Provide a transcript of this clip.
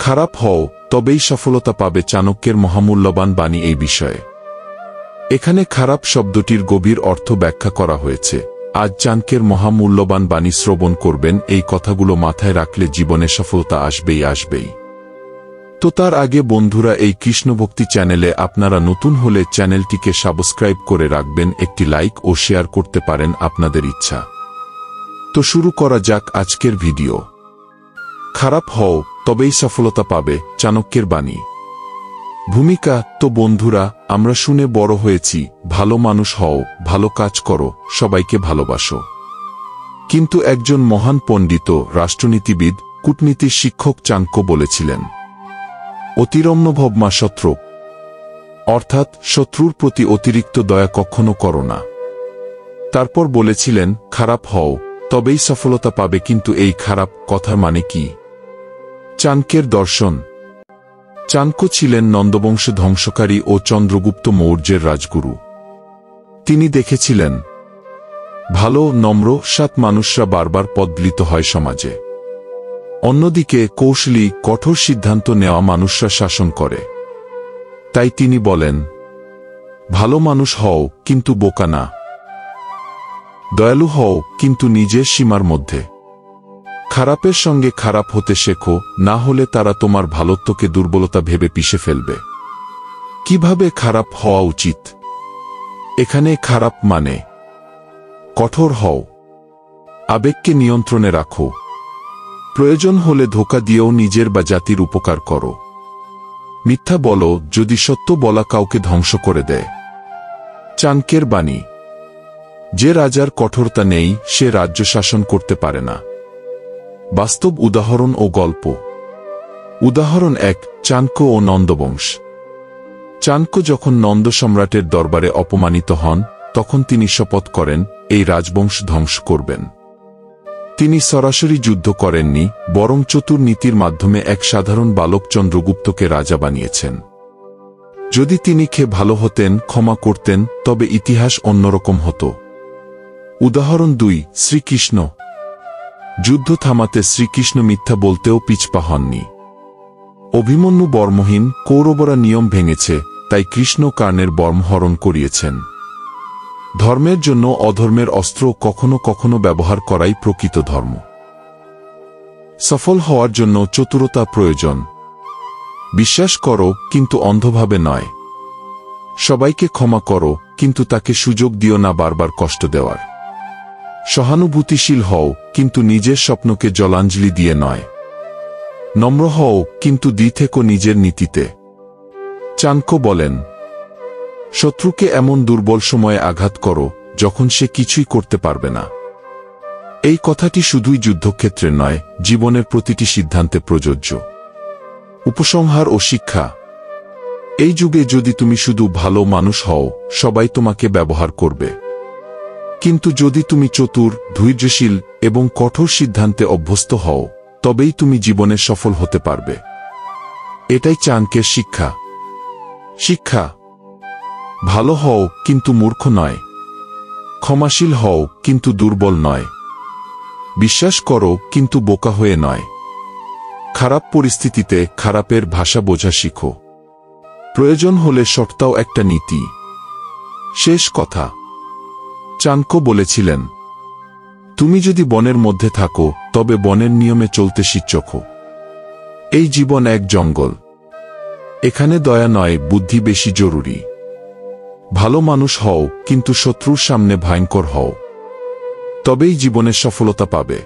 খারাপ হও, তবেই সফলতা পাবে। চাণক্যের মহামূল্যবান বাণী এই বিষয়ে। এখানে খারাপ শব্দটির গভীর অর্থ ব্যাখ্যা করা হয়েছে। আজ চাণক্যের মহামূল্যবান বাণী শ্রবণ করবেন। এই কথাগুলো মাথায় রাখলে জীবনে সফলতা আসবেই আসবেই। তো তার আগে বন্ধুরা, এই কৃষ্ণভক্তি চ্যানেলে আপনারা নতুন হলে চ্যানেলটিকে সাবস্ক্রাইব করে রাখবেন, একটি লাইক ও শেয়ার করতে পারেন আপনাদের ইচ্ছা। তো শুরু করা যাক আজকের ভিডিও। খারাপ হও, তবেই সফলতা পাবে, চাণক্যের বাণী। ভূমিকা। তো বন্ধুরা, আমরা শুনে বড় হয়েছি, ভালো মানুষ হও, ভালো কাজ করো, সবাইকে ভালোবাসো। কিন্তু একজন মহান পণ্ডিত, রাষ্ট্রনীতিবিদ, কূটনীতির শিক্ষক চাণক্য বলেছিলেন, অতিরম্নভবমা শত্রু, অর্থাৎ শত্রুর প্রতি অতিরিক্ত দয়া কখনো করো না। তারপর বলেছিলেন, খারাপ হও, তবেই সফলতা পাবে। কিন্তু এই খারাপ কথার মানে কি? চাণক্যের দর্শন। চাণক্য ছিলেন নন্দবংশ ধ্বংসকারী ও চন্দ্রগুপ্ত মৌর্যের রাজগুরু। তিনি দেখেছিলেন ভালো, নম্র, সৎ মানুষরা বারবার পদদলিত হয় সমাজে। অন্যদিকে কৌশলী, কঠোর সিদ্ধান্ত নেওয়া মানুষরা শাসন করে। তাই তিনি বলেন, ভালো মানুষ হও, কিন্তু বোকা না। দয়ালু হও, কিন্তু নিজের সীমার মধ্যে। খারাপের সঙ্গে খারাপ হতে শেখো, না হলে তারা তোমার ভালোত্বকে দুর্বলতা ভেবে পিষে ফেলবে। কিভাবে খারাপ হওয়া উচিত? এখানে খারাপ মানে কঠোর হও, আবেগকে নিয়ন্ত্রণে রাখো, প্রয়োজন হলে ধোঁকা দিয়েও নিজের বা জাতির উপকার করো। মিথ্যা বলো, যদি সত্য বলা কাউকে ধ্বংস করে দেয়। চাণক্যের বাণী। যে রাজার কঠোরতা নেই, সে রাজ্য শাসন করতে পারে না। বাস্তব উদাহরণ ও গল্প। উদাহরণ 1, চাণক্য ও নন্দবংশ। চাণক্য যখন নন্দ সম্রাটের দরবারে অপমানিত হন, তখন তিনি শপথ করেন, এই রাজবংশ ধ্বংস করবেন। তিনি সরাসরি যুদ্ধ করেননি, বরং চতুর নীতির মাধ্যমে এক সাধারণ বালক চন্দ্রগুপ্তকে রাজা বানিয়েছেন। যদি তিনি খেয়ে ভালো হতেন, ক্ষমা করতেন, তবে ইতিহাস অন্যরকম হতো। উদাহরণ 2, শ্রীকৃষ্ণ। যুদ্ধ থামাতে শ্রীকৃষ্ণ মিথ্যা বলতেও পিছপা হননি। অভিমন্যু বর্মহীন, কৌরবরা নিয়ম ভেঙেছে, তাই কৃষ্ণ কর্ণের বর্ম হরণ করিয়েছেন। ধর্মের জন্য অধর্মের অস্ত্র কখনো কখনো ব্যবহার করাই প্রকৃত ধর্ম। সফল হওয়ার জন্য চতুরতা প্রয়োজন। বিশ্বাস করো, কিন্তু অন্ধভাবে নয়। সবাইকে ক্ষমা করো, কিন্তু তাকে সুযোগ দিও না বারবার কষ্ট দেওয়ার। সহানুভূতিশীল হও, কিন্তু নিজের স্বপ্নকে জলাঞ্জলি দিয়ে নয়। নম্র হও, কিন্তু থেকো নিজের নীতিতে। চাণক্য বলেন, শত্রুকে এমন দুর্বল সময়ে আঘাত করো, যখন সে কিছুই করতে পারবে না। এই কথাটি শুধুই যুদ্ধক্ষেত্রে নয়, জীবনের প্রতিটি সিদ্ধান্তে প্রযোজ্য। উপসংহার ও শিক্ষা। এই যুগে যদি তুমি শুধু ভালো মানুষ হও, সবাই তোমাকে ব্যবহার করবে। কিন্তু যদি তুমি চতুর, ধৈর্যশীল এবং কঠোর সিদ্ধান্তে অভ্যস্ত হও, তবেই তুমি জীবনে সফল হতে পারবে। এটাই চাণক্যের শিক্ষা। শিক্ষা। ভালো হও, কিন্তু মূর্খ নয়। ক্ষমাশীল হও, কিন্তু দুর্বল নয়। বিশ্বাস করো, কিন্তু বোকা হয়ে নয়। খারাপ পরিস্থিতিতে খারাপের ভাষা বোঝা শিখো। প্রয়োজন হলে সৎতাও একটা নীতি। শেষ কথা। চাণক্য বলেছিলেন, তুমি যদি বনের মধ্যে থাকো, তবে বনের নিয়মে চলতে শিখো। এই জীবন এক জঙ্গল। এখানে দয়া নয়, বুদ্ধি বেশি জরুরি। ভালো মানুষ হও, কিন্তু শত্রুর সামনে ভয়ঙ্কর হও। তবেই জীবনে সফলতা পাবে।